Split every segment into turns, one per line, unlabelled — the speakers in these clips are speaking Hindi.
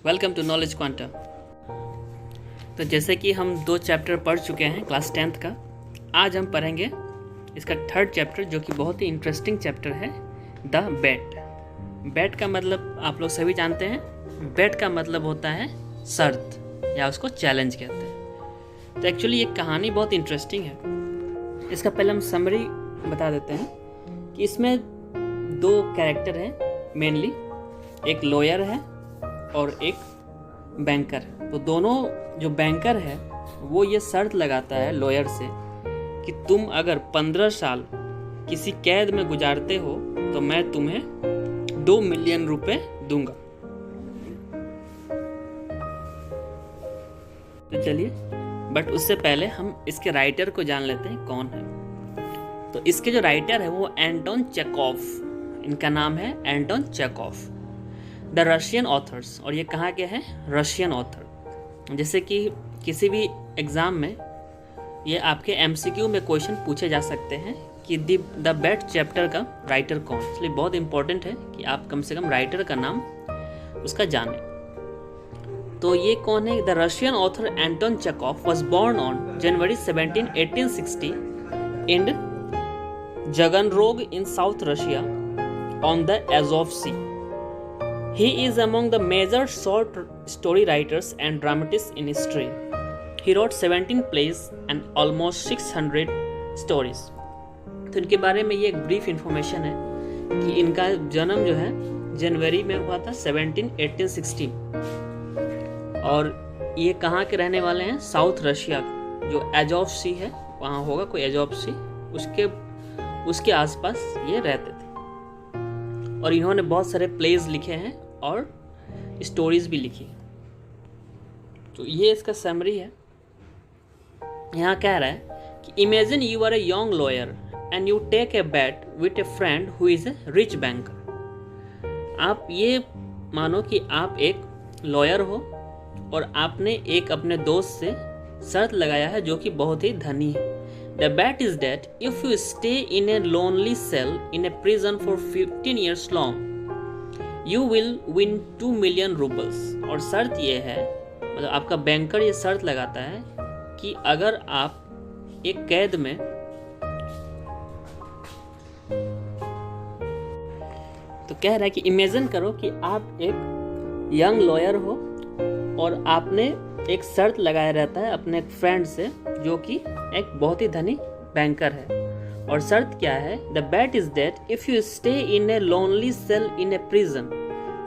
Welcome to knowledge quantum. तो जैसे कि हम 2 चैप्टर पढ़ चुके हैं क्लास 10th का, आज हम पढ़ेंगे इसका 3rd चैप्टर जो कि बहुत ही इंटरेस्टिंग चैप्टर है, द बैट। बैट का मतलब आप लोग सभी जानते हैं, बैट का मतलब होता है शर्त या उसको चैलेंज कहते हैं। तो एक्चुअली ये कहानी बहुत इंटरेस्टिंग है। इसका पहले हम समरी बता देते हैं कि इसमें 2 कैरेक्टर हैं मेनली, एक लॉयर है और एक बैंकर। तो दोनों जो बैंकर है वो ये शर्त लगाता है लॉयर से कि तुम अगर 15 साल किसी कैद में गुजारते हो तो मैं तुम्हें 2 मिलियन रुपए दूंगा। तो चलिए, बट उससे पहले हम इसके राइटर को जान लेते हैं कौन है। तो इसके जो राइटर है वो एंटोन चेखोव, इनका नाम है Anton Chekhov, the Russian authors. और ये कहाँ के हैं? Russian author. जैसे कि किसी भी एग्ज़ाम में ये आपके MCQ में क्वेश्चन पूछे जा सकते हैं कि द बैट चैप्टर का राइटर कौन, इसलिए बहुत इंपॉर्टेंट है कि आप कम से कम राइटर का नाम उसका जानें। तो ये कौन है? The Russian author Anton Chekhov was born on January 17, 1860 in Taganrog in South Russia on the Azov Sea. He is among the major short story writers and dramatists in history. He wrote 17 plays and almost 600 stories. तो इनके बारे में ये एक ब्रीफ इंफॉर्मेशन है कि इनका जन्म जो है जनवरी में हुआ था 1860 और ये कहाँ के रहने वाले हैं? साउथ रशिया, जो एजोव सी है वहाँ होगा कोई एजोव सी, उसके आसपास ये रहते थे। और इन्होंने बहुत सारे प्लेज लिखे हैं और स्टोरीज भी लिखी। तो ये इसका समरी है। यहाँ कह रहा है कि imagine you are a young lawyer and you take a bet with a friend who is a rich banker. आप ये मानो कि आप एक लॉयर हो और आपने एक अपने दोस्त से शर्त लगाया है जो कि बहुत ही धनी है। The bet is that if you stay in a lonely cell in a prison for 15 years long, you will win 2 million rubles. और शर्त ये है, मतलब आपका बैंकर ये शर्त लगाता है कि अगर आप एक कैद में तो कह रहा है कि इमेजिन करो कि आप एक यंग लॉयर हो और आपने एक शर्त लगाया रहता है अपने एक फ्रेंड से जो कि एक बहुत ही धनी बैंकर है। और शर्त क्या है? The bet is that if you stay in a lonely cell in a prison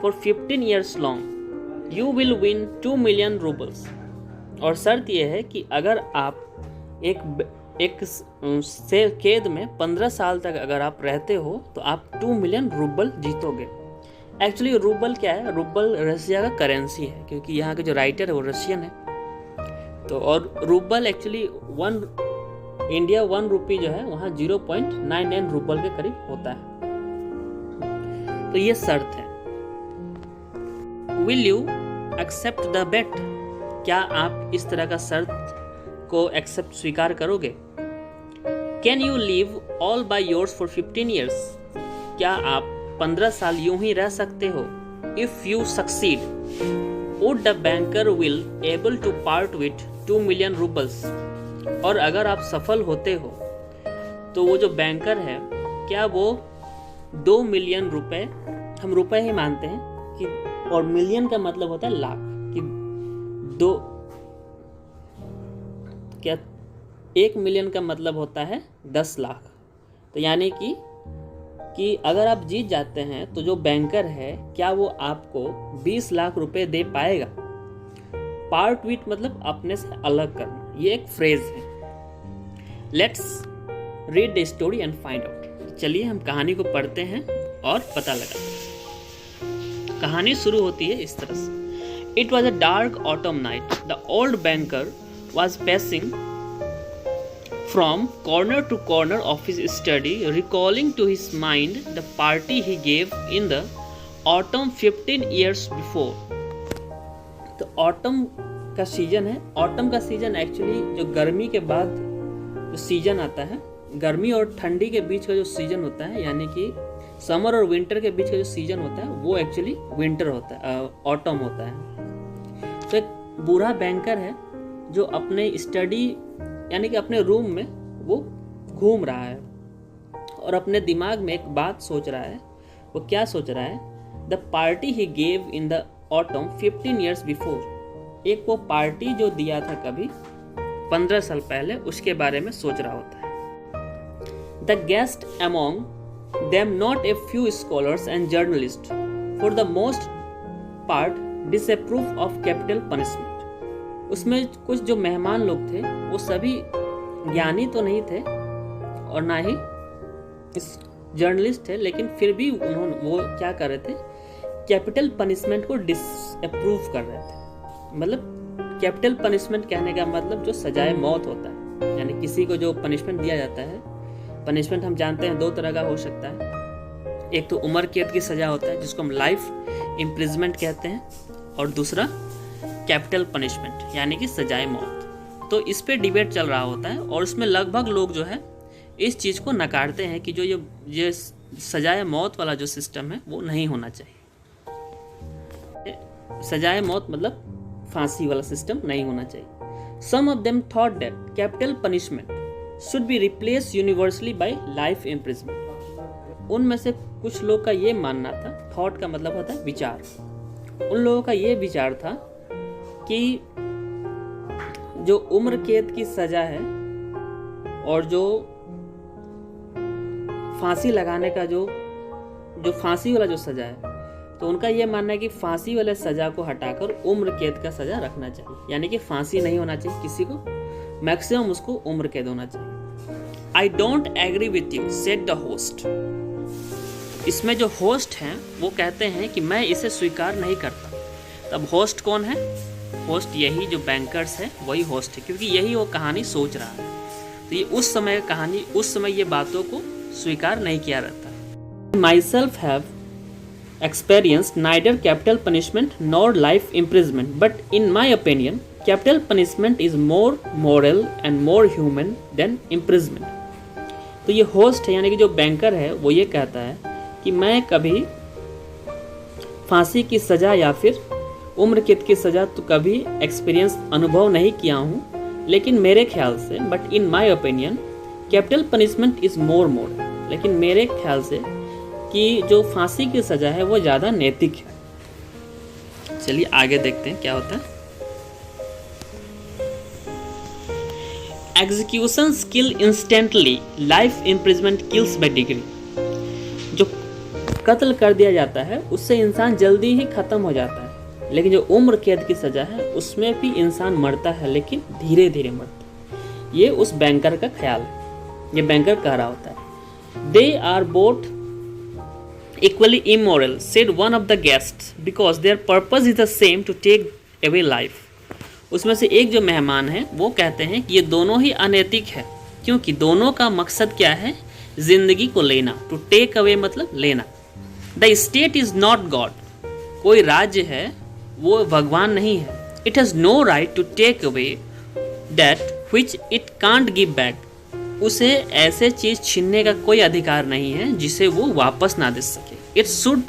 for 15 years long you will win 2 million roubles. और शर्त यह है कि अगर आप एक कैद में 15 साल तक अगर आप रहते हो तो आप 2 मिलियन रूबल जीतोगे। एक्चुअली रूबल क्या है? रूबल रशिया का करेंसी है, क्योंकि यहाँ के जो राइटर है वो रशियन है। तो और रूबल एक्चुअली इंडिया 1 रुपी जो है वहाँ 0.99 रूबल के करीब होता है। तो ये शर्त है। विल यू एक्सेप्ट द बेट? क्या आप इस तरह का शर्त को एक्सेप्ट स्वीकार करोगे? Can you live all by yours for 15 years? क्या आप 15 साल यूं ही रह सकते हो? If you succeed would the banker will able to part with 2 million roubles? और अगर आप सफल होते हो तो वो जो बैंकर है क्या वो 2 मिलियन रुपए, हम रुपए ही मानते हैं कि, और मिलियन का मतलब होता है लाख, कि 1 मिलियन का मतलब होता है 10 लाख। तो यानी कि अगर आप जीत जाते हैं तो जो बैंकर है क्या वो आपको 20 लाख रुपए दे पाएगा? पार्ट विथ मतलब अपने से अलग करना, ये एक फ्रेज है। Let's read the story and find out. चलिए हम कहानी को पढ़ते हैं और पता लगाते हैं। कहानी शुरू होती है इस तरह से। It was a dark autumn night. The old banker was passing from corner to corner of his study, recalling to his mind the party he gave in the autumn 15 years before. तो ऑटम का सीजन है। ऑटम का सीजन एक्चुअली जो गर्मी के बाद जो सीजन आता है, गर्मी और ठंडी के बीच का जो सीजन होता है, यानी कि समर और विंटर के बीच का जो सीजन होता है वो एक्चुअली विंटर होता है, ऑटम होता है। तो एक बूढ़ा बैंकर है जो अपने स्टडी यानी कि अपने रूम में वो घूम रहा है और अपने दिमाग में एक बात सोच रहा है। वो क्या सोच रहा है? The party he gave in the autumn 15 years before. एक वो पार्टी जो दिया था कभी 15 साल पहले, उसके बारे में सोच रहा होता है। The guest among them not a few scholars and journalist for the most part disapprove of capital punishment. उसमें कुछ जो मेहमान लोग थे वो सभी ज्ञानी तो नहीं थे और ना ही जर्नलिस्ट थे, लेकिन फिर भी उन्होंने वो क्या कर रहे थे? कैपिटल पनिशमेंट को डिसअप्रूव कर रहे थे। मतलब कैपिटल पनिशमेंट कहने का मतलब जो सजाए मौत होता है, यानी किसी को जो पनिशमेंट दिया जाता है। पनिशमेंट हम जानते हैं 2 तरह का हो सकता है। एक तो उम्र कैद की सजा होता है जिसको हम लाइफ इम्प्रिजमेंट कहते हैं, और दूसरा कैपिटल पनिशमेंट यानी कि सजाए मौत। तो इस पे डिबेट चल रहा होता है और इसमें लगभग लोग जो है इस चीज़ को नकारते हैं कि जो ये सजाए मौत वाला जो सिस्टम है वो नहीं होना चाहिए। सजाए मौत मतलब फांसी वाला सिस्टम नहीं होना चाहिए। Some of them thought that capital punishment should be replace universally by life imprisonment. उनमें से कुछ लोग का ये मानना था, थॉट का मतलब होता है विचार। उन लोगों का ये विचार था कि जो उम्र कैद की सजा है और जो फांसी लगाने का जो फांसी वाला जो सजा है, तो उनका ये मानना है कि फांसी वाले सजा को हटाकर उम्र कैद का सजा रखना चाहिए। यानी कि फांसी नहीं होना चाहिए किसी को, मैक्सिमम उसको उम्र कैद होना चाहिए। I don't agree with you said the host. इसमें जो होस्ट हैं वो कहते हैं कि मैं इसे स्वीकार नहीं करता। तब होस्ट कौन है? होस्ट यही जो बैंकर्स है वही होस्ट है, क्योंकि यही वो कहानी सोच रहा है। तो ये उस समय कहानी, उस समय ये बातों को स्वीकार नहीं किया रहता। My self have experienced neither capital punishment nor life imprisonment, but in my opinion capital punishment is more moral and more human than imprisonment। तो ये होस्ट है यानी कि जो बैंकर है वो ये कहता है कि मैं कभी फांसी की सज़ा या फिर उम्र कैद की सज़ा तो कभी एक्सपीरियंस अनुभव नहीं किया हूँ, लेकिन मेरे ख्याल से but in my opinion capital punishment is more moral. लेकिन मेरे ख्याल से कि जो फांसी की सज़ा है वो ज़्यादा नैतिक है। चलिए आगे देखते हैं क्या होता है। एग्जीक्यूशंस किल instantly, life imprisonment kills bye degree. जो कत्ल कर दिया जाता है उससे इंसान जल्दी ही खत्म हो जाता है, लेकिन जो उम्र कैद की सज़ा है उसमें भी इंसान मरता है, लेकिन धीरे धीरे मरता है। ये उस बैंकर का ख्याल है, ये बैंकर कह रहा होता है। They are both equally immoral, said one of the guests, because their purpose is the same, to take away life। उसमें से एक जो मेहमान है वो कहते हैं कि ये दोनों ही अनैतिक है, क्योंकि दोनों का मकसद क्या है? जिंदगी को लेना। टू टेक अवे मतलब लेना। The state is not God. कोई राज्य है वो भगवान नहीं है। It has no right to take away that which it can't give back. उसे ऐसे चीज छीनने का कोई अधिकार नहीं है जिसे वो वापस ना दे सके। It should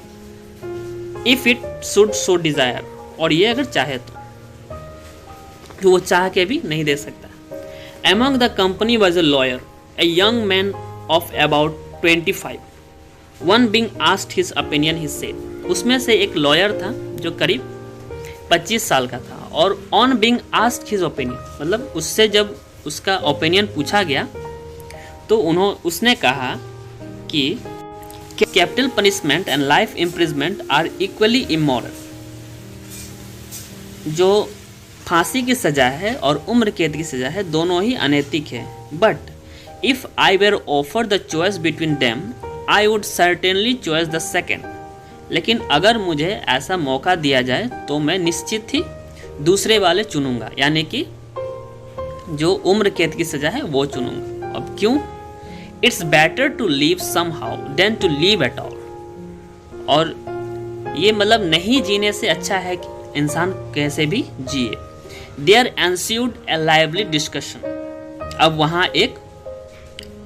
if it should so Dzire, और ये अगर चाहे तो वो चाह के भी नहीं दे सकता। Among the company was a lawyer, a young man of about 25। One being asked his opinion he said. उसमें से एक लॉयर था जो करीब 25 साल का था, और on being asked his opinion मतलब उससे जब उसका ओपिनियन पूछा गया तो उसने कहा कि capital punishment and life imprisonment are equally immoral. जो फांसी की सज़ा है और उम्र कैद की सज़ा है दोनों ही अनैतिक है। But if I were offer the choice between them I would certainly choice the second. लेकिन अगर मुझे ऐसा मौका दिया जाए तो मैं निश्चित ही दूसरे वाले चुनूंगा, यानी कि जो उम्र कैद की सज़ा है वो चुनूंगा। अब क्यों? It's better to live somehow than to live at all. और ये मतलब नहीं जीने से अच्छा है कि इंसान कैसे भी जिए। There ensued a lively discussion. अब वहाँ एक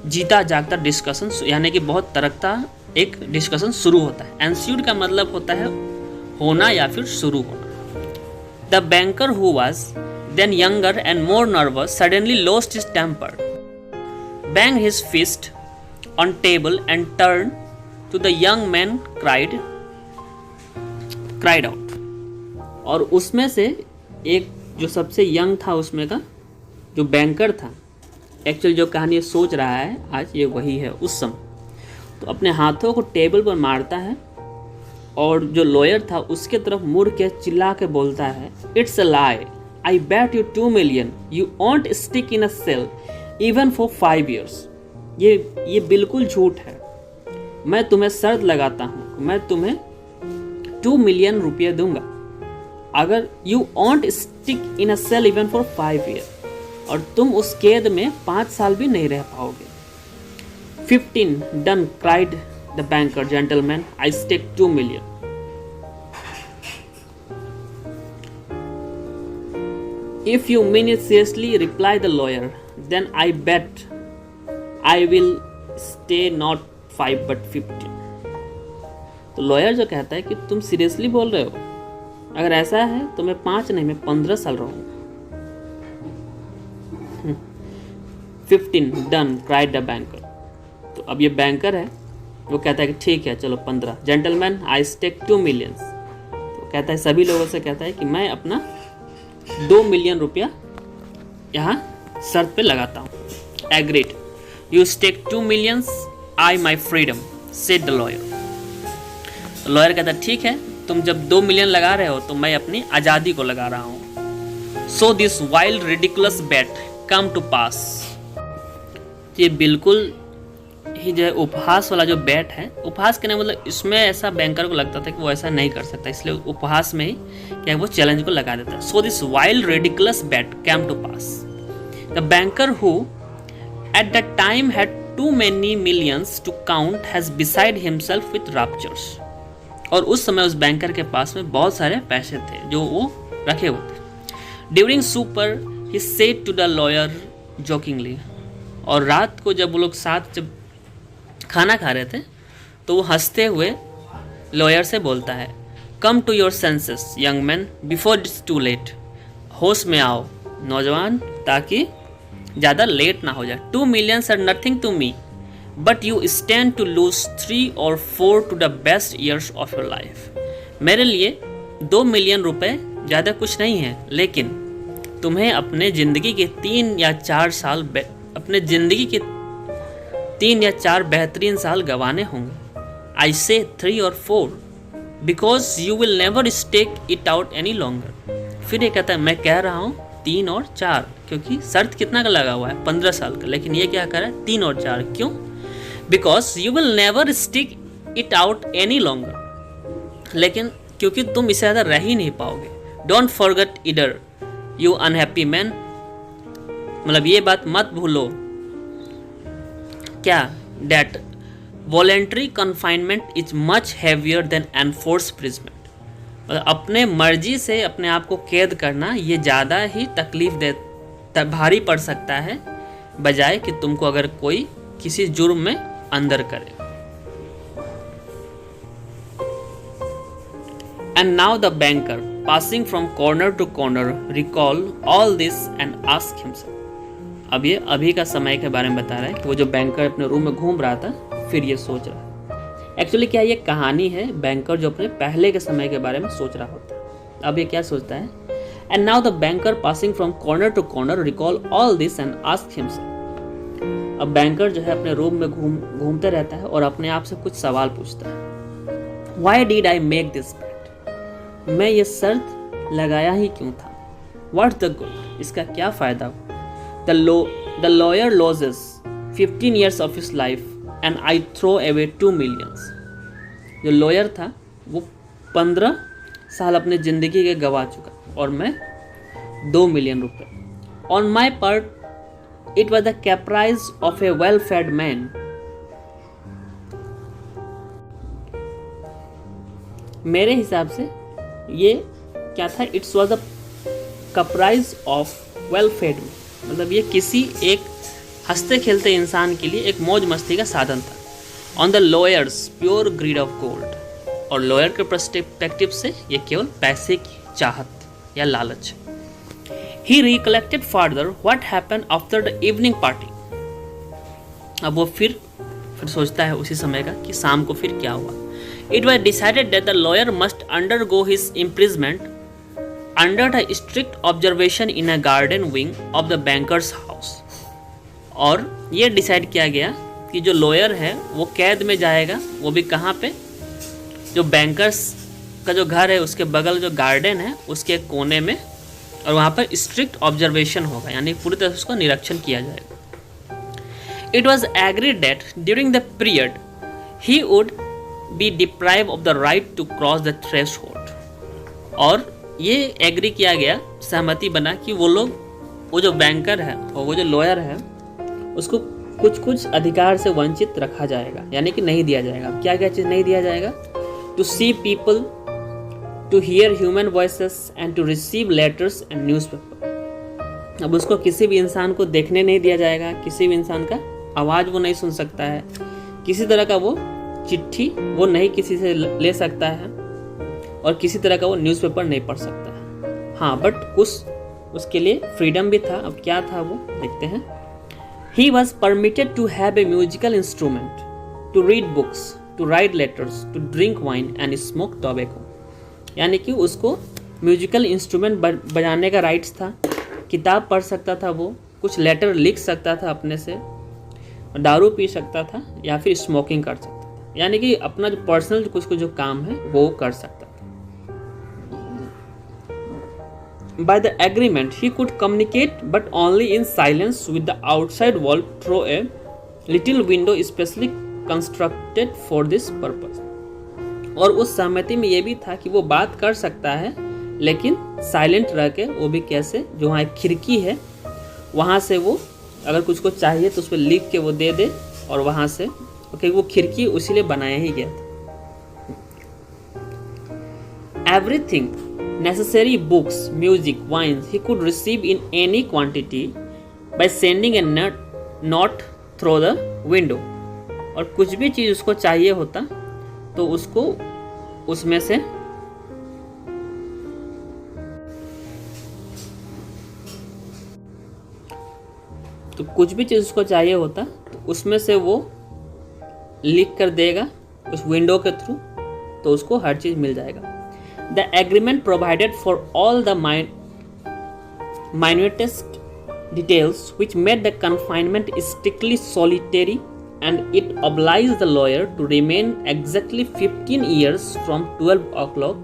जीता जागता डिस्कशन यानी कि बहुत तरकता एक डिस्कशन शुरू होता है। एंस्यूड का मतलब होता है होना या फिर शुरू होना। The banker, who was then younger and more nervous, suddenly lost his temper, banged his fist on table and turned to the young man, cried out. और उसमें से एक जो सबसे यंग था उसमें का जो बैंकर था, एक्चुअली जो कहानी सोच रहा है आज ये वही है उस समय, तो अपने हाथों को टेबल पर मारता है और जो लॉयर था उसके तरफ मुड़ के चिल्ला के बोलता है, it's a lie, I bet you 2 million, you won't stick in a cell even for 5 years। ये बिल्कुल झूठ है, मैं तुम्हें शर्त लगाता हूँ, मैं तुम्हें 2 million रुपये दूंगा अगर you won't stick in a cell even for 5 years, और तुम उस कैद में 5 साल भी नहीं रह पाओगे। 15 done, cried the banker, gentlemen, I stake 2 million. If you mean it seriously, replied the lawyer, then I bet I will stay not 5 but 15. तो लॉयर जो कहता है कि तुम सीरियसली बोल रहे हो, अगर ऐसा है तो मैं 5 नहीं मैं 15 साल रहूंगा। 15 done, cried the banker. तो अब ये बैंकर है, वो कहता है कि ठीक है चलो 15। जेंटलमैन, आई स्टेक 2 million। तो कहता है सभी लोगों से कहता है कि मैं अपना 2 million रुपया यहाँ शर्त पे लगाता हूँ। Agreed, you stake 2 million, I my freedom, said the lawyer. Lawyer कहता है ठीक है, तुम जब 2 million लगा रहे हो तो मैं अपनी आज़ादी को लगा रहा हूँ। So this wild ridiculous bet come to pass. ये बिल्कुल ही जो है उपहास वाला जो बैट है, उपहास कहने मतलब इसमें ऐसा बैंकर को लगता था कि वो ऐसा नहीं कर सकता, इसलिए उपहास में ही क्या वो चैलेंज को लगा देता है। So this wild ridiculous bet came to pass. The banker who at the time had too many millions to count has beside himself with raptures. और उस समय उस बैंकर के पास में बहुत सारे पैसे थे जो वो रखे हुए थे। During supper he said to the lawyer jokingly. और रात को जब वो लोग साथ जब खाना खा रहे थे तो वो हंसते हुए लॉयर से बोलता है, come to your senses young man before it's too late. होश में आओ नौजवान, ताकि ज़्यादा लेट ना हो जाए। 2 million are nothing to me, but you stand to lose 3 or 4 to the best years of your life. मेरे लिए 2 million रुपए ज़्यादा कुछ नहीं है, लेकिन तुम्हें अपने ज़िंदगी के 3 या 4 साल अपने ज़िंदगी के 3 या 4 बेहतरीन साल गंवाने होंगे। आई से 3 or 4 because you will never stake it out any longer. फिर ये कहता है मैं कह रहा हूँ 3 और 4, क्योंकि शर्त कितना का लगा हुआ है 15 साल का, लेकिन ये क्या कर रहा है 3 और 4। क्यों? Because you will never stick it out any longer, लेकिन क्योंकि तुम इससे ज़्यादा रह ही नहीं पाओगे। Don't forget either you unhappy man, मतलब ये बात मत भूलो क्या, that voluntary confinement is much heavier than enforced imprisonment. मतलब अपने मर्जी से अपने आप को कैद करना ये ज़्यादा ही तकलीफ भारी पड़ सकता है, बजाय कि तुमको अगर कोई किसी जुर्म में अंदर करे। And now the banker passing from corner to corner recall all this and ask himself. अब ये अभी का समय के बारे में बता रहा है कि वो जो बैंकर अपने रूम में घूम रहा था, फिर ये सोच रहा है। एक्चुअली क्या ये कहानी है, बैंकर जो अपने पहले के समय के बारे में सोच रहा होता है। अब ये क्या सोचता है, and now the banker passing from corner to corner recall all this and ask himself. अब बैंकर जो है अपने रूम में घूमते रहता है और अपने आप से कुछ सवाल पूछता है। Why did I make this bet, मैं ये शर्त लगाया ही क्यों था। व्हाट्स द गुड, इसका क्या फ़ायदा हुआ। The lawyer loses 15 years of his life and I throw away 2 million। जो लॉयर था वो 15 साल अपने ज़िंदगी के गवा चुका और मैं 2 million रुपए। On my part it was the caprice of a well-fed man। मेरे हिसाब से ये क्या था, it's was the caprice of well-fed man, मतलब ये किसी एक हंसते खेलते इंसान के लिए एक मौज मस्ती का साधन था। On the lawyer's pure greed of gold, और लॉयर के पर्सपेक्टिव से ये केवल पैसे की चाहत। या लालच। He recollected further what happened after the evening party. अब वो फिर सोचता है उसी समय का कि शाम को फिर क्या हुआ। It was decided that the lawyer must undergo his imprisonment under the strict observation in a garden wing of the banker's house. और ये डिसाइड किया गया कि जो लॉयर है वो कैद में जाएगा, वो भी कहाँ पे, जो बैंकर्स का जो घर है उसके बगल जो गार्डन है उसके एक कोने में, और वहाँ पर स्ट्रिक्ट ऑब्जर्वेशन होगा, यानी पूरी तरह से उसको निरीक्षण किया जाएगा। It was agreed that during the period he would be deprived of the right to cross the threshold. और ये एग्री किया गया, सहमति बना कि वो लोग, वो जो बैंकर है और वो जो लॉयर है उसको कुछ कुछ अधिकार से वंचित रखा जाएगा, यानी कि नहीं दिया जाएगा। क्या क्या चीज़ नहीं दिया जाएगा? To see people, to hear human voices and to receive letters and newspaper. अब उसको किसी भी इंसान को देखने नहीं दिया जाएगा, किसी भी इंसान का आवाज़ वो नहीं सुन सकता है, किसी तरह का वो चिट्ठी वो नहीं किसी से ले सकता है, और किसी तरह का वो न्यूज़पेपर नहीं पढ़ सकता है। हाँ, बट कुछ उसके लिए फ्रीडम भी था। अब क्या था वो देखते हैं। He was permitted to have a musical instrument, to read books, to write letters, to drink wine and smoke tobacco. यानी कि उसको म्यूजिकल इंस्ट्रूमेंट बजाने का राइट्स था, किताब पढ़ सकता था, वो कुछ लेटर लिख सकता था अपने से, दारू पी सकता था या फिर स्मोकिंग कर सकता था, यानी कि अपना जो पर्सनल कुछ जो काम है वो कर सकता था। By the agreement, he could communicate but only in silence with the outside world through a little window specially constructed for this purpose. और उस सहमति में ये भी था कि वो बात कर सकता है, लेकिन साइलेंट रह के, वो भी कैसे, जो वहाँ एक खिड़की है वहाँ से वो अगर कुछ को चाहिए तो उस पर लिख के वो दे दे, और वहाँ से, ओके, वो खिड़की उसी लिए बनाया ही गया था। Everything necessary, books, music, wines, he could receive in any quantity by sending a note through the window. और कुछ भी चीज़ उसको चाहिए होता तो उसको उसमें से वो लिख कर देगा उस विंडो के थ्रू, तो उसको हर चीज़ मिल जाएगा। The agreement provided for all the minutest details which made the confinement strictly solitary, and it obliged the lawyer to remain exactly 15 years from 12 o'clock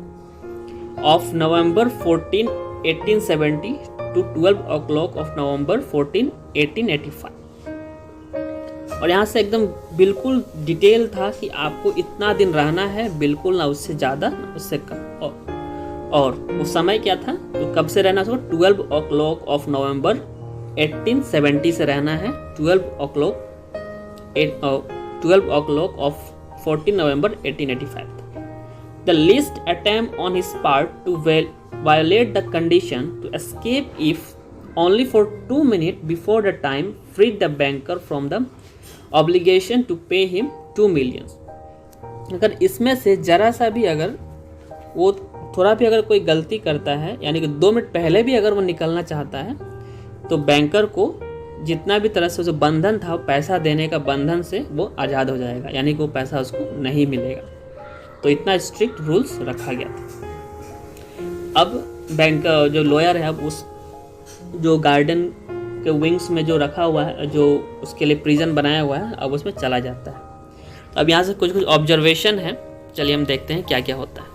of November 14, 1870 to 12 o'clock of November 14, 1885. और यहाँ से एकदम बिल्कुल डिटेल था कि आपको इतना दिन रहना है, बिल्कुल ना उससे ज़्यादा ना उससे कम। और वो समय क्या था, तो कब से रहना था? 12 o'clock ऑफ नवंबर 1870 से रहना है 12 o'clock of 14 November 1885। The least attempt on his part to violate the condition to escape if only for 2 minutes before the time freed the banker from the obligation to pay him 2 million। अगर इसमें से जरा सा भी, अगर वो थोड़ा भी अगर कोई गलती करता है, यानी कि 2 मिनट पहले भी अगर वो निकलना चाहता है, तो बैंकर को जितना भी तरह से जो बंधन था, पैसा देने का बंधन से वो आज़ाद हो जाएगा, यानी कि वो पैसा उसको नहीं मिलेगा। तो इतना स्ट्रिक्ट रूल्स रखा गया था। अब बैंक जो लॉयर है, अब उस जो गार्डन के विंग्स में जो रखा हुआ है, जो उसके लिए प्रिजन बनाया हुआ है, अब उसमें चला जाता है। अब यहाँ से कुछ कुछ ऑब्जर्वेशन है, चलिए हम देखते हैं क्या क्या होता है।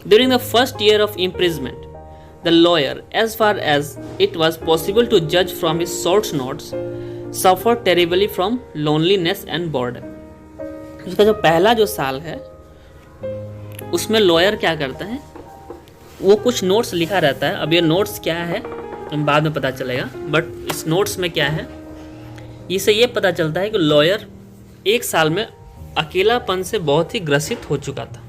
During the first year of imprisonment, the lawyer, as far as it was possible to judge from his short notes, suffered terribly from loneliness and boredom. उसका जो पहला जो साल है उसमें लॉयर क्या करता है, वो कुछ नोट्स लिखा रहता है। अब ये नोट्स क्या है बाद में पता चलेगा, बट इस नोट्स में क्या है, इससे ये पता चलता है कि लॉयर 1 साल में अकेलापन से बहुत ही ग्रसित हो चुका था।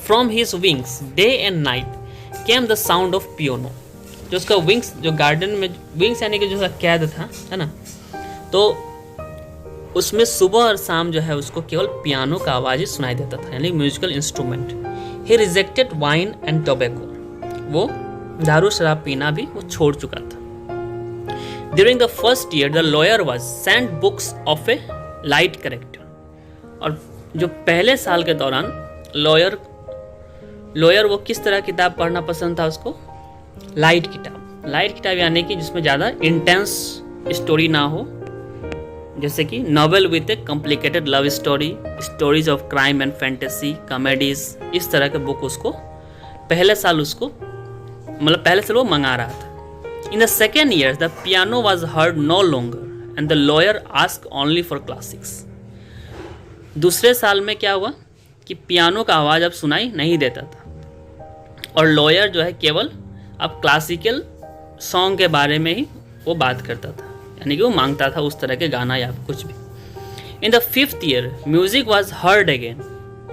From his wings, day and night, came the sound of piano. जो उसका विंग्स, जो गार्डन में विंग्स यानी कि जो कैद था, है ना, तो उसमें सुबह और शाम जो है उसको केवल पियानो का आवाज़ ही सुनाई देता था, यानी musical instrument. He rejected wine and tobacco. वो दारू शराब पीना भी वो छोड़ चुका था। During the first year the lawyer was sent books of A light character. और जो पहले साल के दौरान लॉयर वो किस तरह किताब पढ़ना पसंद था उसको? लाइट किताब यानी कि जिसमें ज़्यादा इंटेंस स्टोरी ना हो, जैसे कि novel with A complicated love story, stories of crime and fantasy, comedies, इस तरह के बुक उसको पहले साल वो मंगा रहा था। In the second year the piano was heard no longer and the lawyer ask only for classics. दूसरे साल में क्या हुआ कि पियानो का आवाज़ अब सुनाई नहीं देता था और लॉयर जो है केवल अब क्लासिकल सॉन्ग के बारे में ही वो बात करता था, यानी कि वो मांगता था उस तरह के गाना या कुछ भी। In the fifth year music was heard again.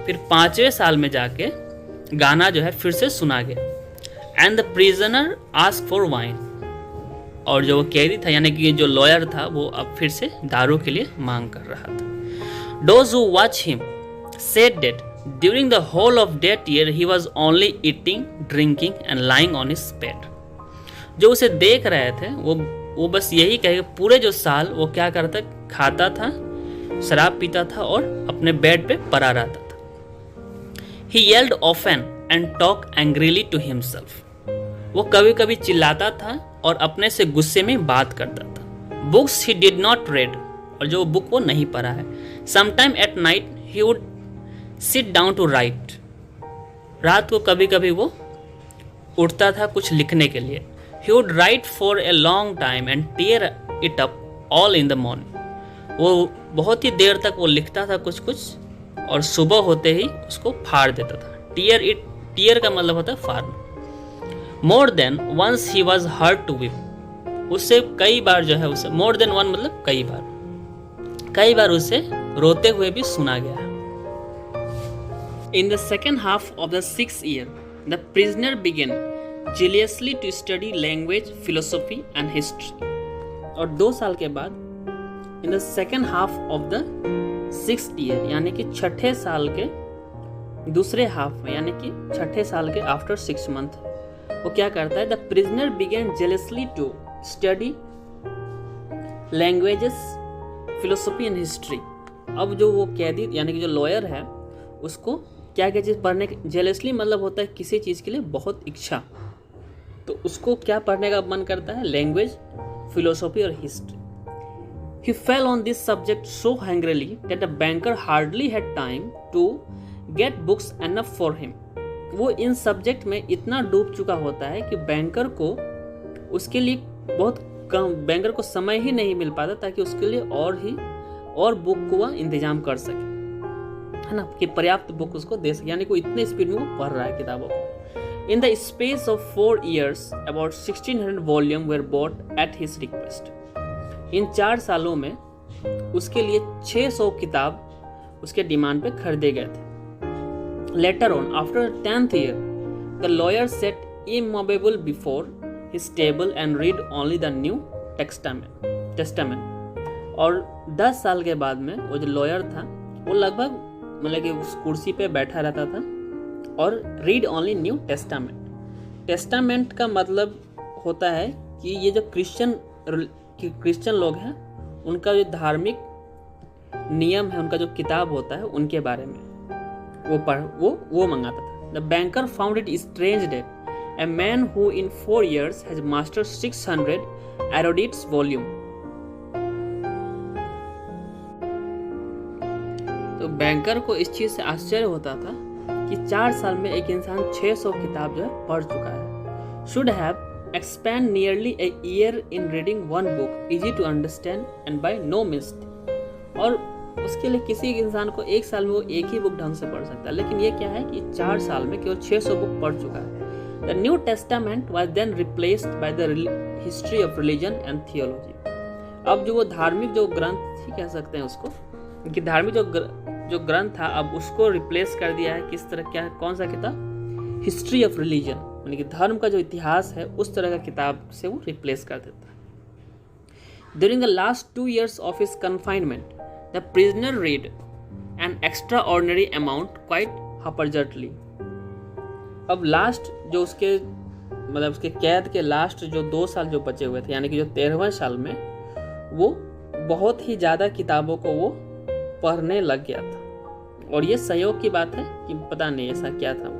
फिर 5वें साल में जाके गाना जो है फिर से सुना गया। And the prisoner ask for wine. और जो वो कैदी था यानी कि जो लॉयर था वो अब फिर से दारू के लिए मांग कर रहा था। Those who watch him said that during the whole of that year he was only eating, drinking and lying on his bed. जो उसे देख रहे थे वो बस यही कहे पूरे जो साल वो क्या करता, खाता था, शराब पीता था और अपने बेड पे पड़ा रहता था। He yelled often and talked angrily to himself. वो कभी कभी चिल्लाता था और अपने से गुस्से में बात करता था। Books he did not read, और जो बुक वो नहीं पढ़ा है। Sometime at night he would sit down to write. रात को कभी कभी वो उठता था कुछ लिखने के लिए। He would write for a long time and tear it up all in the morning. वो बहुत ही देर तक वो लिखता था कुछ और सुबह होते ही उसको फाड़ देता था। टीयर का मतलब होता है फाड़ना। More than once he was heard to weep. उससे कई बार जो है उसे more than one मतलब कई बार उसे रोते हुए भी सुना गया। In the second half of the 6th year, the prisoner began zealously to study language, philosophy and history. और 2 साल के बाद in the second half of the 6th year यानी कि छठे साल के दूसरे हाफ में यानी कि छठे साल के आफ्टर 6 month वो क्या करता है? The prisoner began zealously to study languages, philosophy and history. अब जो वो कैदी यानी कि जो लॉयर है उसको क्या क्या चीज़ पढ़ने की जेलसली मतलब होता है किसी चीज़ के लिए बहुत इच्छा, तो उसको क्या पढ़ने का मन करता है? लैंग्वेज, फिलोसॉफी और history. He fell on this subject so hungrily that the banker hardly had time to get books enough for him. वो इन सब्जेक्ट में इतना डूब चुका होता है कि बैंकर को उसके लिए बहुत कम, बैंकर को समय ही नहीं मिल पाता ताकि उसके लिए और बुक को वह इंतजाम कर सके, है ना, कि पर्याप्त बुक उसको दे सके, यानी कोई इतने स्पीड में वो पढ़ रहा है किताबों को। In the space of 4 years about 1600 volumes were bought at his request. इन 4 सालों में उसके लिए 600 किताब उसके डिमांड पे खरीदे गए थे। Later on, after the 10th year, the lawyer sat immovable before his table and read only the New Testament. और 10 साल के बाद में वो जो लॉयर था वो लगभग मतलब कि उस कुर्सी पे बैठा रहता था और रीड ओनली न्यू टेस्टामेंट का मतलब होता है कि ये जो क्रिश्चियन लोग हैं उनका जो धार्मिक नियम है, उनका जो किताब होता है उनके बारे में वो मंगाता था। The banker found it strange that a man who in 4 years has mastered 600 erudites volume. तो बैंकर को इस चीज से आश्चर्य होता था कि 4 साल में एक इंसान 600 किताब जो है पढ़ चुका है। Should have spent nearly a year in reading one book, easy to understand and by no means. और उसके लिए किसी इंसान को 1 साल में वो एक ही बुक ढंग से पढ़ सकता है, लेकिन ये क्या है कि 4 साल में केवल 600 बुक पढ़ चुका है। The New Testament was then replaced by the history of religion and theology. अब जो वो धार्मिक जो ग्रंथ ही कह सकते हैं उसको, कि धार्मिक जो ग्रंथ था अब उसको रिप्लेस कर दिया है किस तरह, क्या कौन सा किताब? हिस्ट्री ऑफ रिलीजन, यानी कि धर्म का जो इतिहास है उस तरह का किताब से वो रिप्लेस कर देता है। During the last 2 years of his confinement, the prisoner read an extraordinary amount quite haphazardly. अब लास्ट जो उसके मतलब उसके कैद के लास्ट जो 2 साल जो बचे हुए थे, यानी कि जो 13वें साल में, वो बहुत ही ज़्यादा किताबों को वो पढ़ने लग गया था। और ये सहयोग की बात है कि पता नहीं ऐसा क्या था वो।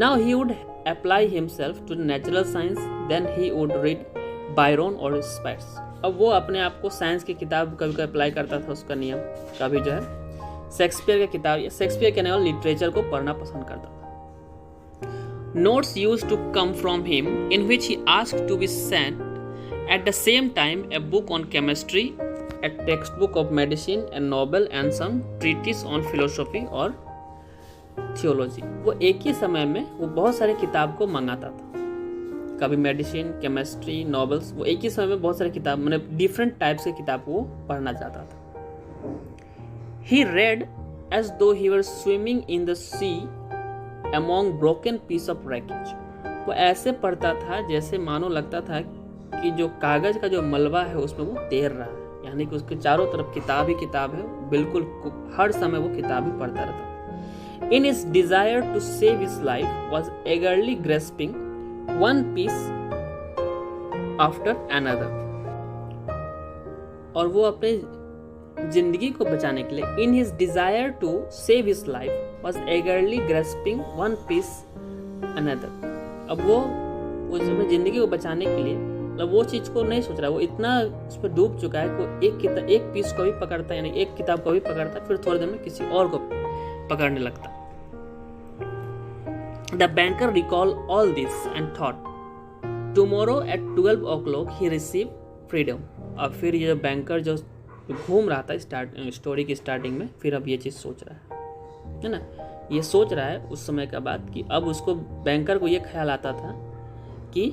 Now he would apply himself to natural science, then he would read Byron और स्पेट्स। अब वो अपने आप को साइंस की किताब कभी कभी अप्लाई करता था, उसका नियम कभी जो है शेक्सपियर की किताब या शेक्सपियर के नॉवल लिटरेचर को पढ़ना पसंद करता था। Notes used to come from him in which he asked to be sent at the same time a book on chemistry, a textbook of medicine, a novel and some treatise on philosophy और थियोलॉजी। वो एक ही समय में वो बहुत सारे किताब को मंगाता था, कभी मेडिसिन, केमिस्ट्री, नॉवेल्स, वो एक ही समय में बहुत सारे किताब, मतलब डिफरेंट टाइप्स के किताब वो पढ़ना चाहता था। He read as though he were swimming in the sea among broken piece of wreckage। वो ऐसे पढ़ता था जैसे मानो लगता था कि जो कागज का जो मलबा है उसमें वो तैर रहा है, यानी कि उसके चारों तरफ किताब ही किताब है, बिल्कुल हर समय वो किताब ही पढ़ता रहता। In his desire to save his life was eagerly grasping one piece after another। और वो अपने जिंदगी को बचाने के लिए in his desire to save his life was eagerly grasping one piece another। अब वो उस अपनी जिंदगी को बचाने के लिए मतलब वो चीज को नहीं सोच रहा, वो इतना उस पर डूब चुका है कि एक पीस को भी पकड़ता, यानी एक किताब को भी पकड़ता, फिर थोड़ी देर में किसी और को पकड़ने लगता। The banker recalled all this and thought, tomorrow at 12 o'clock he received freedom। अब फिर ये बैंकर जो घूम रहा था स्टोरी की स्टार्टिंग में, फिर अब ये चीज़ सोच रहा है ना, ये सोच रहा है उस समय का बात कि अब उसको बैंकर को ये ख्याल आता था कि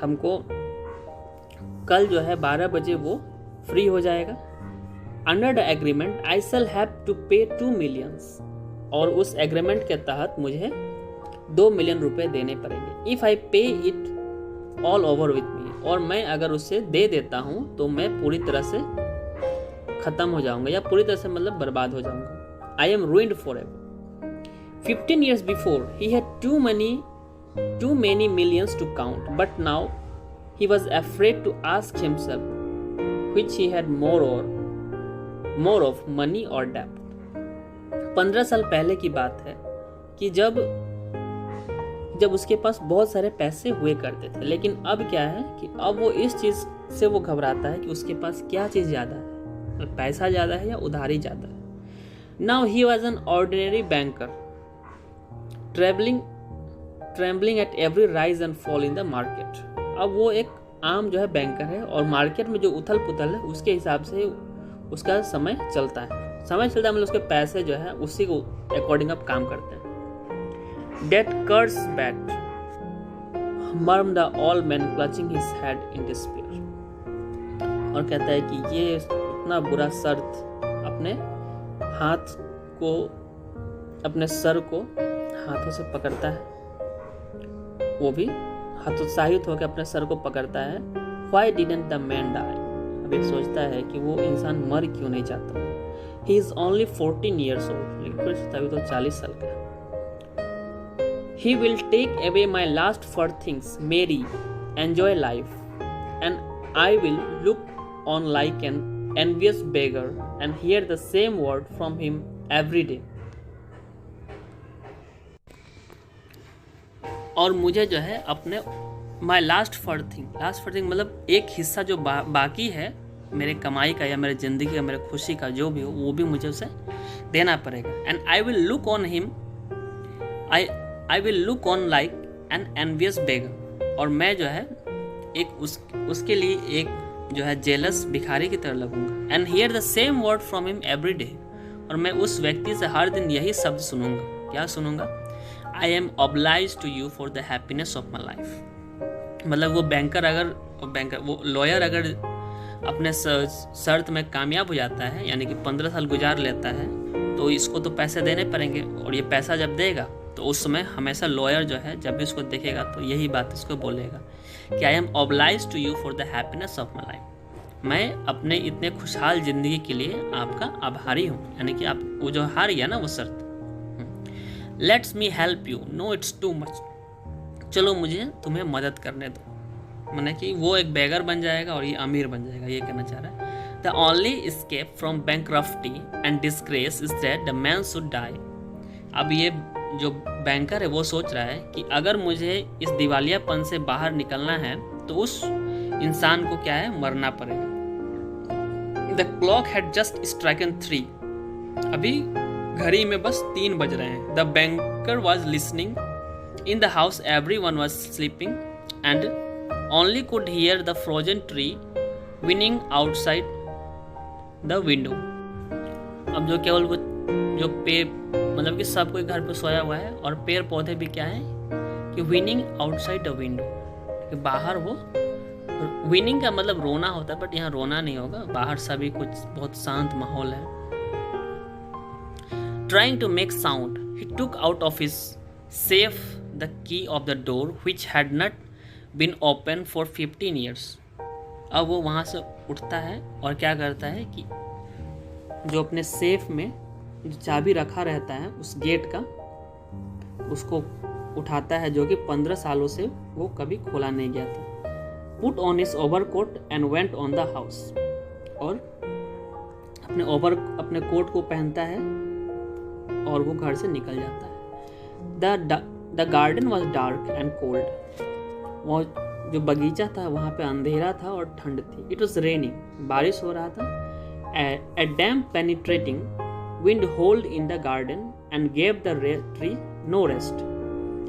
हमको कल जो है 12 बजे वो फ्री हो जाएगा। Under the agreement I shall have to pay 2 millions. और उस एग्रीमेंट के तहत मुझे 2 मिलियन रुपए देने पड़ेंगे। इफ़ आई पे it all over with me. और मैं अगर उसे दे देता हूँ तो मैं पूरी तरह से ख़त्म हो जाऊँगा, या पूरी तरह से मतलब बर्बाद हो जाऊँगा। I am ruined forever। 15 years before he had too many millions to count, but now he was afraid to ask himself which he had more of money or debt। 15 साल पहले की बात है कि जब उसके पास बहुत सारे पैसे हुए करते थे, लेकिन अब क्या है कि अब वो इस चीज़ से वो घबराता है कि उसके पास क्या चीज़ ज़्यादा है, पैसा ज़्यादा है या उधारी ज़्यादा है। Now he was an ordinary banker trembling at every rise and fall in the market. अब वो एक आम जो है बैंकर है, और मार्केट में जो उथल पुथल है उसके हिसाब से उसका समय चलता है मतलब उसके पैसे जो है उसी को अकॉर्डिंग अब काम करते हैं। That curse bat, murmured the old man clutching his head in despair। और कहता है कि ये इतना बुरा शर्त अपने सर को हाथों से पकड़ता है, वो भी हतोत्साहित होकर अपने सर को पकड़ता है। Why didn't the man die? अब ये सोचता है कि वो इंसान मर क्यों नहीं जाता। He is only 14 years old, लेकिन अभी तो 40 साल का है। He will take away my last four things, marry, enjoy life, and I will look on like an envious beggar and hear the same word from him every day। और मुझे जो है अपने my last four thing मतलब एक हिस्सा जो बाकी है मेरे कमाई का या मेरे ज़िंदगी का, मेरे खुशी का, जो भी हो वो भी मुझे उसे देना पड़ेगा। And I will look on him, I will look on like an envious beggar। और मैं जो है एक उसके लिए एक जो है जेलस भिखारी की तरह लगूंगा। And hear the same word from him every day। और मैं उस व्यक्ति से हर दिन यही शब्द सुनूंगा। क्या सुनूंगा? I am obliged to you for the happiness of my life। मतलब वो लॉयर अगर अपने शर्त में कामयाब हो जाता है, यानी कि 15 साल गुजार लेता है, तो इसको तो पैसे देने पड़ेंगे, और ये पैसा जब देगा तो उस समय हमेशा लॉयर जो है जब भी उसको देखेगा तो यही बात इसको बोलेगा कि I am obliged to you for the happiness of my life. मैं अपने इतने खुशहाल ज़िंदगी के लिए आपका आभारी हूँ, यानी कि आप वो जो हार गया ना वो शर्त। Let's me help you, no it's too much चलो मुझे तुम्हें मदद करने दो। माने कि वो एक बेगर बन जाएगा और ये अमीर बन जाएगा, ये कहना चाह रहा है। The only escape from bankruptcy and disgrace is that the man should die. अब ये जो बैंकर है वो सोच रहा है कि अगर मुझे इस दिवालियापन से बाहर निकलना है तो उस इंसान को क्या है, मरना पड़ेगा। The clock had just stricken 3। अभी घड़ी में बस 3 बज रहे हैं। The banker was listening in the house, everyone was sleeping and only could hear the frozen tree winning outside the window. अब जो केवल वो जो पेड़, मतलब कि सब कोई घर पे सोया हुआ है और पेड़ पौधे भी क्या है कि विनिंग आउटसाइड द विंडो, कि बाहर वो, विनिंग का मतलब रोना होता है बट यहाँ रोना नहीं होगा, बाहर सभी कुछ बहुत शांत माहौल है। Trying to make sound he took out of his safe the key of the door which had not been open for 15 years. अब वो वहाँ से उठता है और क्या करता है कि जो अपने सेफ में जो चाबी रखा रहता है उस गेट का, उसको उठाता है, जो कि 15 सालों से वो कभी खोला नहीं गया था। Put on his overcoat and went on the house. और अपने कोट को पहनता है और वो घर से निकल जाता है। The garden was dark and cold. वो जो बगीचा था वहाँ पे अंधेरा था और ठंड थी। इट वॉज रेनिंग, बारिश हो रहा था। A damp penetrating wind howled in the garden and gave the tree no rest.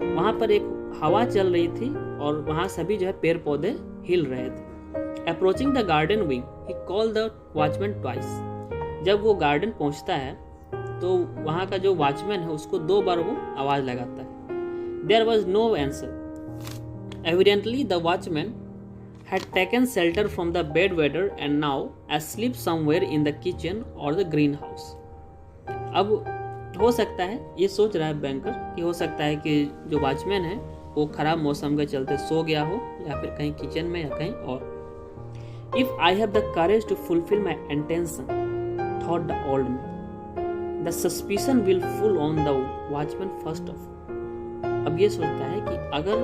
वहाँ पर एक हवा चल रही थी और वहाँ सभी जो है पेड़ पौधे हिल रहे थे। Approaching the garden wing, he called the watchman twice. जब वो गार्डन पहुँचता है तो वहाँ का जो वॉचमैन है उसको 2 बार वो आवाज़ लगाता है। There was no answer. Evidently the watchman had taken shelter from the bedwetter and now asleep somewhere in the kitchen or the greenhouse. अब हो सकता है, ये सोच रहा है बैंकर कि हो सकता है कि जो वॉचमैन है वो खराब मौसम के चलते सो गया हो या फिर कहीं किचन में या कहीं और। If I have the courage to fulfill my intention, thought the old man, the suspicion will fall on the watchman first of all. अब ये सोचता है कि अगर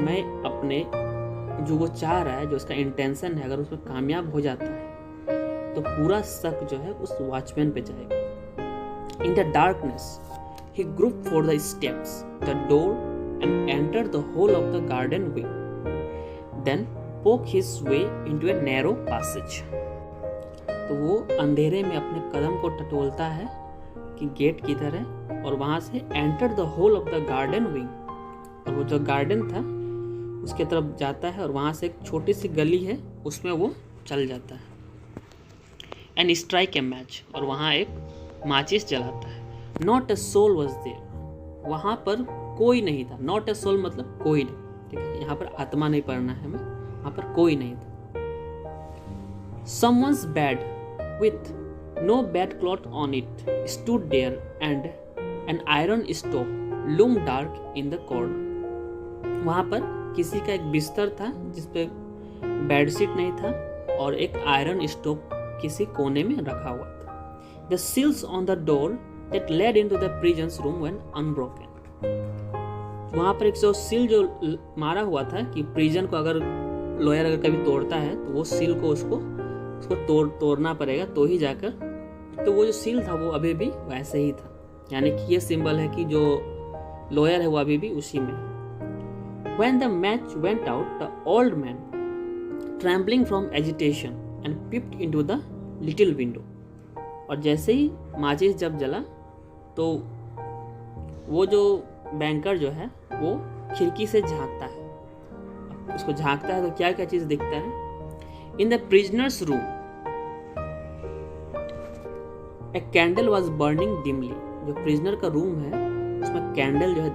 मैं अपने जो वो चाह रहा है, जो उसका इंटेंशन है, अगर उसमें कामयाब हो जाता है तो पूरा शक जो है उस वॉचमैन पे जाएगा। In the darkness he groped for the steps the door and enter the whole of the garden wing, then poke his way into a narrow passage. तो वो अंधेरे में अपने कदम को टटोलता है कि गेट किधर है और वहां से enter the whole of the garden wing, और वो जो गार्डन था उसके तरफ जाता है और वहाँ से एक छोटी सी गली है उसमें वो चल जाता है। एंड स्ट्राइक ए मैच, और वहाँ एक माचिस जलाता है। Not a soul was there, वहाँ पर कोई नहीं था। नॉट ए सोल मतलब कोई नहीं, ठीक है, यहाँ पर आत्मा नहीं पढ़ना है हमें, वहाँ पर कोई नहीं था। Someone's bed with no bed cloth on it stood there and an iron stove loom dark in the corner. वहाँ पर किसी का एक बिस्तर था जिसपे बेडशीट नहीं था और एक आयरन स्टोव किसी कोने में रखा हुआ था। The seals on the door that led into the prison's room were unbroken. वहाँ पर एक जो सील जो मारा हुआ था कि प्रिजन को अगर लॉयर अगर कभी तोड़ता है तो वो सील को उसको तोड़ना पड़ेगा तो ही जाकर, तो वो जो सील था वो अभी भी वैसे ही था, यानी कि ये सिंबल है कि जो लॉयर है वो अभी भी उसी में। When the match went out, the old man, trembling from agitation, and peeped into the little window. और जैसे ही माचिस जब जला तो वो जो बैंकर जो है वो खिड़की से झांकता है। उसको झांकता है तो क्या क्या चीज दिखता है। In the prisoner's room, a candle was burning dimly. जो प्रिजनर का रूम है उसमें कैंडल जो है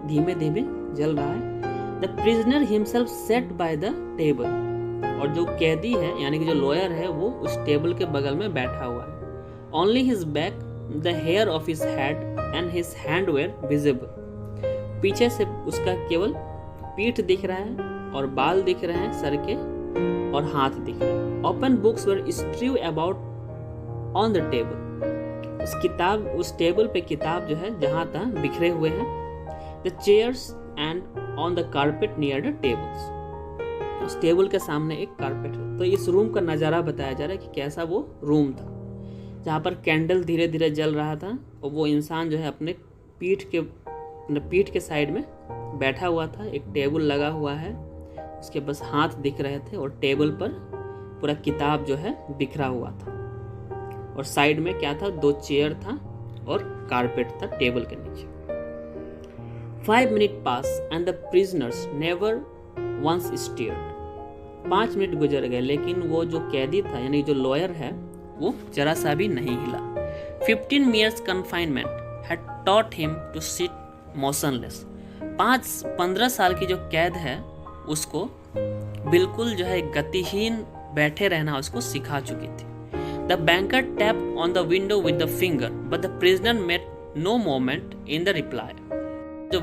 धीमे धीमे जल रहा है। The prisoner himself sat by the table. और जो कैदी है यानी कि जो लॉयर है वो उस टेबल के बगल में बैठा हुआ है। Only his back, the hair of his head and his hand were visible. पीछे से उसका केवल पीठ दिख रहा है और बाल दिख रहे हैं सर के और हाथ दिख रहे हैं। Open books were strewn about on the table. उस टेबल पे किताब जो है जहाँ तहाँ बिखरे हुए हैं। The chairs and on the carpet near the tables. उस टेबल के सामने एक कारपेट है। तो इस रूम का नज़ारा बताया जा रहा है कि कैसा वो रूम था, जहाँ पर कैंडल धीरे धीरे जल रहा था और वो इंसान जो है अपने पीठ के साइड में बैठा हुआ था। एक टेबल लगा हुआ है, उसके बस हाथ दिख रहे थे और टेबल पर पूरा किताब जो है बिखरा हुआ था। और साइड में क्या था, 2 चेयर था और कारपेट था टेबल के नीचे। 5 minute pass and the prisoners never once stirred. 5 minute गुजर गए लेकिन वो जो कैदी था यानी जो लॉयर है वो जरा सा भी नहीं हिला। 15 years confinement had taught him to sit motionless। 15 साल की जो कैद है उसको बिल्कुल जो है गतिहीन बैठे रहना उसको सिखा चुकी थी। The banker tapped on the window with the finger, but the prisoner made no movement in the reply। जो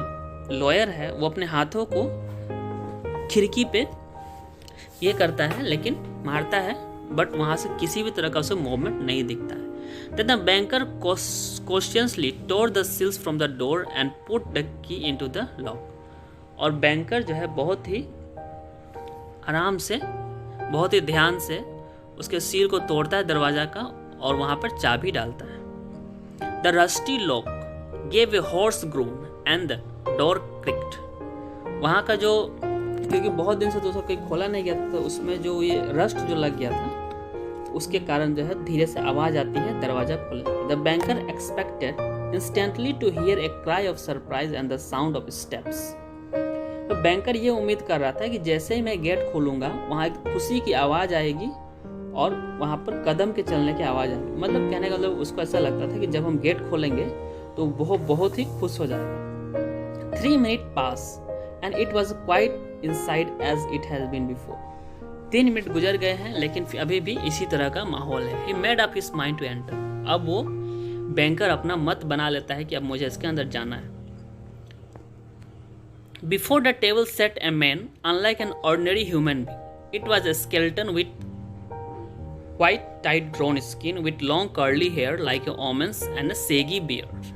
लॉयर है वो अपने हाथों को खिड़की पे ये करता है लेकिन मारता है, बट वहां से किसी भी तरह का उसे मूवमेंट नहीं दिखता है। Then the banker cautiously tore the seals from the door and put the key into the lock। और बैंकर जो है बहुत ही आराम से, बहुत ही ध्यान से उसके सील को तोड़ता है दरवाजा का और वहां पर चाबी डालता है। The rusty lock gave a hoarse groan and the door creaked। वहां का जो, क्योंकि बहुत दिन से तो उसको कहीं खोला नहीं गया था, तो उसमें जो ये रस्ट जो लग गया था उसके कारण जो है धीरे से आवाज आती है दरवाजा खोलने की। The banker expected instantly to hear a cry of surprise and the sound of steps. तो बैंकर ये उम्मीद कर रहा था कि जैसे ही मैं गेट खोलूंगा वहां एक खुशी की आवाज आएगी और वहां पर कदम के चलने की आवाज आएगी। मतलब कहने का मतलब उसको ऐसा लगता था कि जब हम गेट खोलेंगे तो वो बहुत ही खुश हो जाएगा। 3 minutes pass and it was quite inside as it has been before। 3 minute गुजर गए हैं लेकिन अभी भी इसी तरह का माहौल है। He made up his mind to enter। अब वो बैंकर अपना मत बना लेता है कि अब मुझे इसके अंदर जाना है। Before the table sat a man unlike an ordinary human being। It was a skeleton with white tight drawn skin with long curly hair like a woman's and a shaggy beard।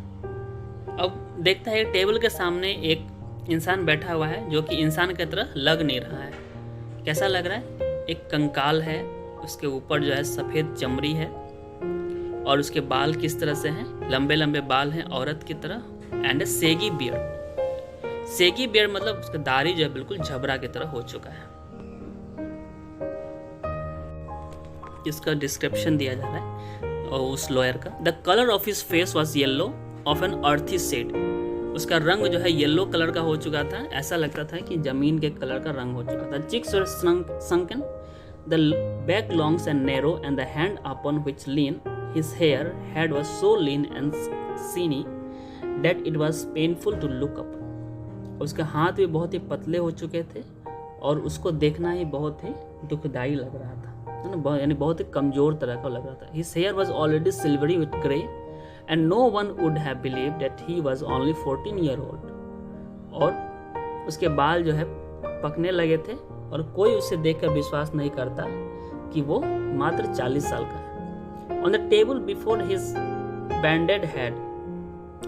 अब देखता है टेबल के सामने एक इंसान बैठा हुआ है जो कि इंसान की तरह लग नहीं रहा है। कैसा लग रहा है, एक कंकाल है, उसके ऊपर जो है सफ़ेद चमड़ी है और उसके बाल किस तरह से हैं, लंबे लंबे बाल हैं औरत की तरह। And सेगी beard. सेगी बियर्ड मतलब उसका दाढ़ी जो है बिल्कुल झबरा की तरह हो चुका है। इसका डिस्क्रिप्शन दिया जा रहा है और उस लॉयर का। The colour of his face was yellow of an earthy shade. उसका रंग जो है येलो कलर का हो चुका था, ऐसा लगता था कि जमीन के कलर का रंग हो चुका था। Cheeks were sunken, the back long and narrow, and the hand upon which leaned his head was so lean and skinny that it was painful to look up। उसके हाथ भी बहुत ही पतले हो चुके थे और उसको देखना ही बहुत ही दुखदाई लग रहा था, यानी बहुत ही कमजोर तरह का लग रहा था। His hair was already silvery with grey and no one would have believed that he was only 14 years old। और उसके बाल जो है पकने लगे थे और कोई उसे देखकर विश्वास नहीं करता कि वो मात्र 40 साल का है। On the table before his banded head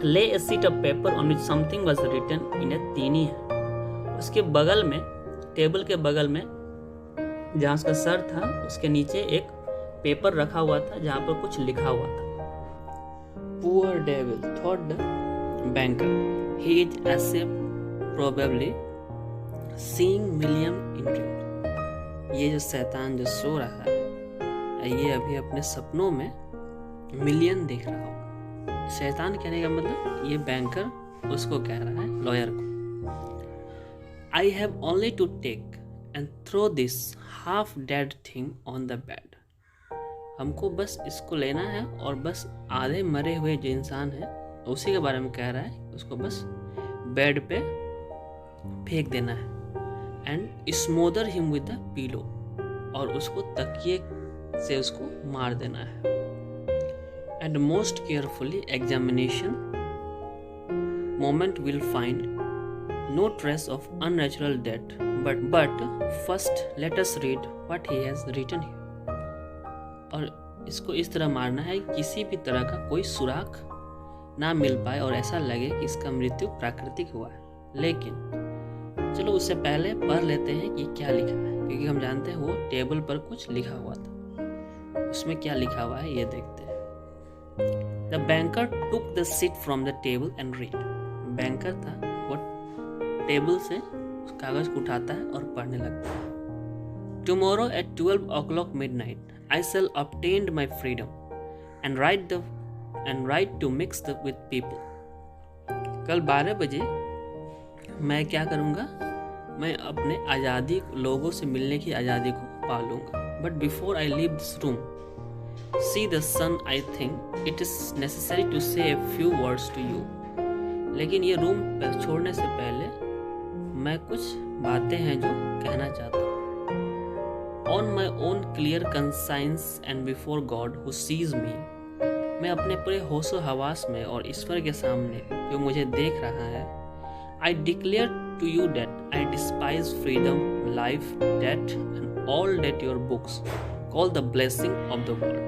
lay a sheet of paper on which something was written in a teeny hand। उसके बगल में, टेबल के बगल में जहाँ उसका सर था उसके नीचे एक पेपर रखा हुआ था जहाँ पर कुछ लिखा हुआ था। Poor devil, thought the banker, he is asleep, probably seeing million in dream। ये जो शैतान जो सो रहा है ये अभी अपने सपनों में मिलियन देख रहा होगा। शैतान कहने का मतलब ये बैंकर उसको कह रहा है, लॉयर को। I have only to take and throw this half dead thing on the bed। हमको बस इसको लेना है और बस आधे मरे हुए जो इंसान है उसी के बारे में कह रहा है, उसको बस बेड पे फेंक देना है। And smother him with the pillow, और उसको तकिए से उसको मार देना है। And most carefully examination moment will find no trace of unnatural death, but first let us read what he has written here. और इसको इस तरह मारना है किसी भी तरह का कोई सुराग ना मिल पाए और ऐसा लगे कि इसका मृत्यु प्राकृतिक हुआ है। लेकिन चलो उससे पहले पढ़ लेते हैं कि क्या लिखा है, क्योंकि हम जानते हैं वो टेबल पर कुछ लिखा हुआ था। उसमें क्या लिखा हुआ है ये देखते हैं। The banker took the seat from the table and read. Banker था, वो टेबल से उस कागज को उठाता है और पढ़ने लगता है। Tomorrow at 12 o'clock midnight, I shall obtain my freedom and write to mix with people. कल 12 बजे मैं क्या करूँगा, मैं अपने आज़ादी, लोगों से मिलने की आज़ादी को पालूंगा। But before I leave this room, see the sun, I think it is necessary to say a few words to you. लेकिन ये रूम पर छोड़ने से पहले मैं कुछ बातें हैं जो कहना चाहता हूँ। On my own clear conscience and before God who sees me, मैं अपने पूरे होशो हवास में और ईश्वर के सामने जो मुझे देख रहा है, I declare to you that I despise freedom, life, death and all that your books call the blessing of the world.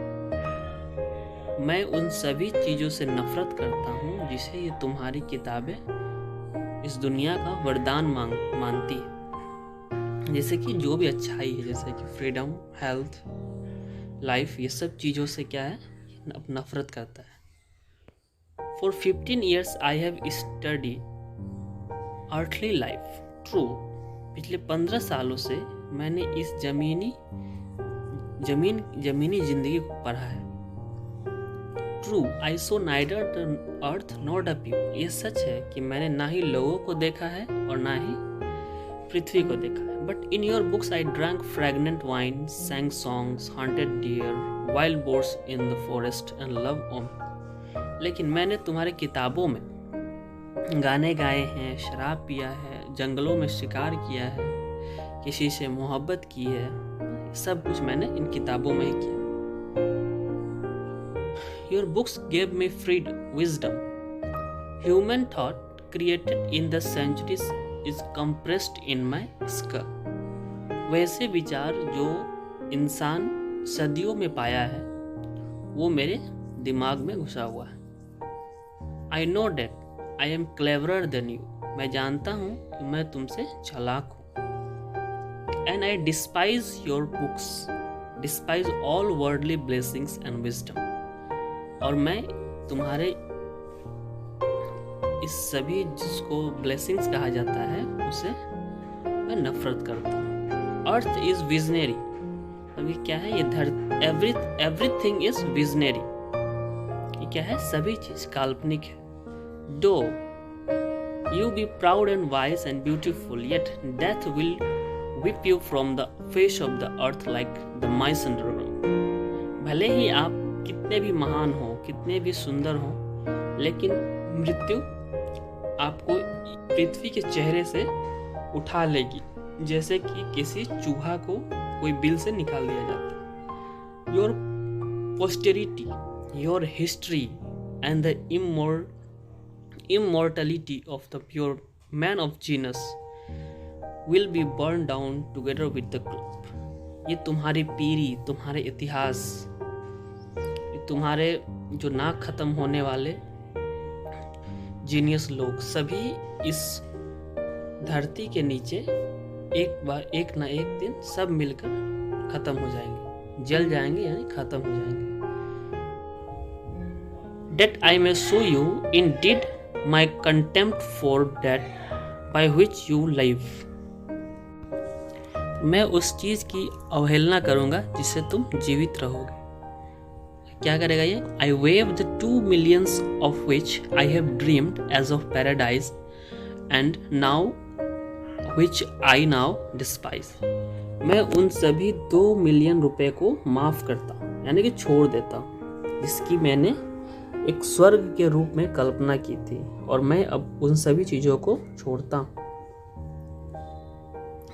मैं उन सभी चीज़ों से नफरत करता हूँ जिसे ये तुम्हारी किताबें इस दुनिया का वरदान मानती है। जैसे कि जो भी अच्छाई है, जैसे कि फ्रीडम, हेल्थ, लाइफ, ये सब चीज़ों से क्या है, नफरत करता है। For 15 years I have studied earthly life. True, पिछले 15 सालों से मैंने इस जमीनी जिंदगी को पढ़ा है। True, I saw neither the earth nor the people. ये सच है कि मैंने ना ही लोगों को देखा है और ना ही पृथ्वी को देखा है। But in your books I drank fragrant wine, sang songs, hunted deer, wild boars in the forest and loved women. लेकिन मैंने तुम्हारे किताबों में गाने गाए हैं, शराब पिया है, जंगलों में शिकार किया है, किसी से मोहब्बत की है, सब कुछ मैंने इन किताबों में ही किया। Your books gave me freedom, wisdom. Human thought created in the centuries is compressed in my skull. वैसे विचार जो इंसान सदियों में पाया है वो मेरे दिमाग में घुसा हुआ है। I know that I am cleverer than you. मैं जानता हूँ कि मैं तुमसे चालाक हूँ। And I despise your books, despise all worldly blessings and wisdom. और मैं तुम्हारे इस सभी जिसको ब्लेसिंग्स कहा जाता है उसे मैं नफरत करता हूँ। Earth is visionary. अभी क्या है ये एवरीथिंग इज विजनरी। ये क्या है, सभी चीज काल्पनिक है। दो you be proud and wise and beautiful, yet death will whip you from the face of the earth like the mice underground. भले ही आप कितने भी महान हो, कितने भी सुंदर हो, लेकिन मृत्यु आपको पृथ्वी के चेहरे से उठा लेगी, जैसे कि किसी चूहा को कोई बिल से निकाल दिया जाता है। Your posterity, your history and the immortality of the pure man of genius will be burned down together with the globe. ये तुम्हारी पीढ़ी, तुम्हारे इतिहास, तुम्हारे जो ना खत्म होने वाले जीनियस लोग सभी इस धरती के नीचे एक ना एक दिन सब मिलकर खत्म हो जाएंगे, जल जाएंगे, यानी खत्म हो जाएंगे। That I may show you indeed my contempt for that by which you live. मैं उस चीज की अवहेलना करूंगा जिससे तुम जीवित रहोगे। क्या करेगा ये? I wave the 2 millions of which I have dreamed as of paradise and now which I now despise. मैं उन सभी 2 मिलियन रुपए को माफ करता हूँ, यानी कि छोड़ देता हूँ, जिसकी मैंने एक स्वर्ग के रूप में कल्पना की थी, और मैं अब उन सभी चीजों को छोड़ता हूँ।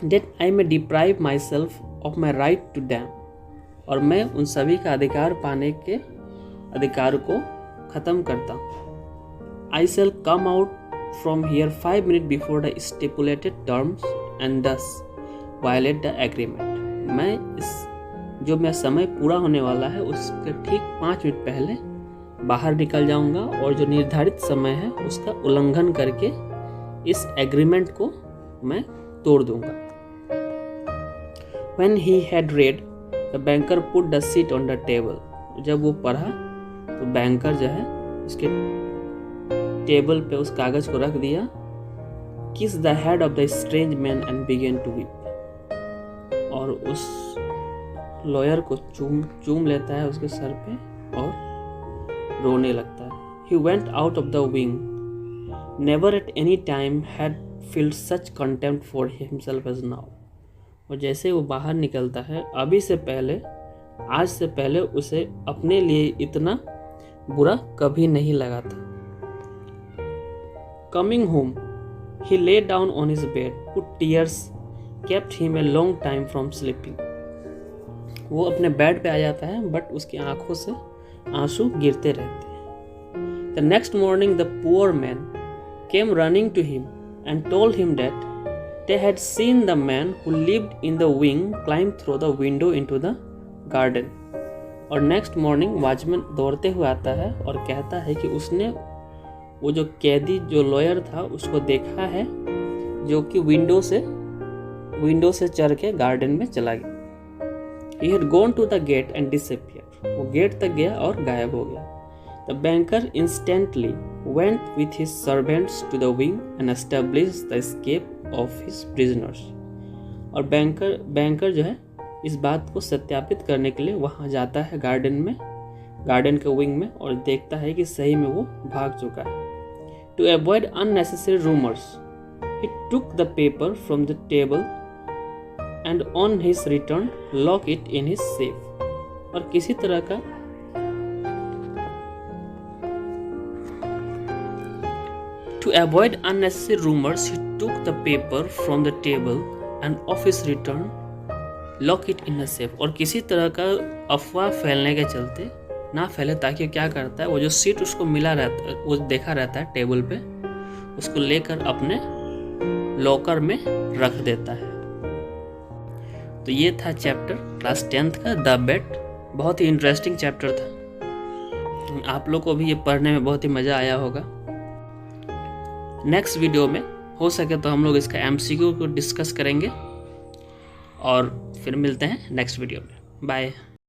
That I may deprive myself of my right to them. और मैं उन सभी का अधिकार पाने के अधिकार को खत्म करता हूँ। I shall come out from here 5 minutes before the stipulated terms and thus violate the agreement. मैं इस जो मेरा समय पूरा होने वाला है उसके ठीक 5 मिनट पहले बाहर निकल जाऊंगा और जो निर्धारित समय है उसका उल्लंघन करके इस एग्रीमेंट को मैं तोड़ दूंगा। When he had read, the banker put the sheet on the table. जब वो पढ़ा तो बैंकर जो है उसके टेबल पे उस कागज को रख दिया। Kissed the head of the strange man and began to weep. और उस लॉयर को चूम लेता है उसके सर पे और रोने लगता है। He went out of the wing. Never at any time had felt such contempt for himself as now. और जैसे वो बाहर निकलता है, अभी से पहले, आज से पहले उसे अपने लिए इतना बुरा कभी नहीं लगा था। Coming home, he lay down on his bed, put tears, kept him a long time from sleeping. वो अपने बेड पे आ जाता है बट उसकी आंखों से आंसू गिरते रहते हैं। The next morning the poor man came running to him and told him that they had seen the man who lived in the wing climb through the window into the garden. और नेक्स्ट मॉर्निंग वॉचमैन दौड़ते हुए आता है और कहता है कि उसने वो जो कैदी जो लॉयर था उसको देखा है जो कि विंडो से चढ़ के गार्डन में चला गया। He had gone to the gate and disappeared. वो गेट तक गया और गायब हो गया। The banker instantly went with his servants to the wing and established the escape of his prisoners. और बैंकर जो है इस बात को सत्यापित करने के लिए वहाँ जाता है गार्डन के विंग में और देखता है कि सही में वो भाग चुका है। To avoid unnecessary rumors, he took the paper from the table and on his return lock it in his safe. और किसी तरह का To avoid unnecessary rumors, he took the paper from the table and of his return lock it in a safe. और किसी तरह का अफवाह फैलने के चलते ना फैले ताकि क्या करता है वो जो सीट उसको मिला रहता है वो देखा रहता है टेबल पे उसको लेकर अपने लॉकर में रख देता है। तो ये था चैप्टर क्लास 10th का द बेट। बहुत ही इंटरेस्टिंग चैप्टर था। आप लोग को भी ये पढ़ने में बहुत ही मज़ा आया होगा। नेक्स्ट वीडियो में हो सके तो हम लोग इसका एमसीक्यू को डिस्कस करेंगे और फिर मिलते हैं नेक्स्ट वीडियो में। बाय।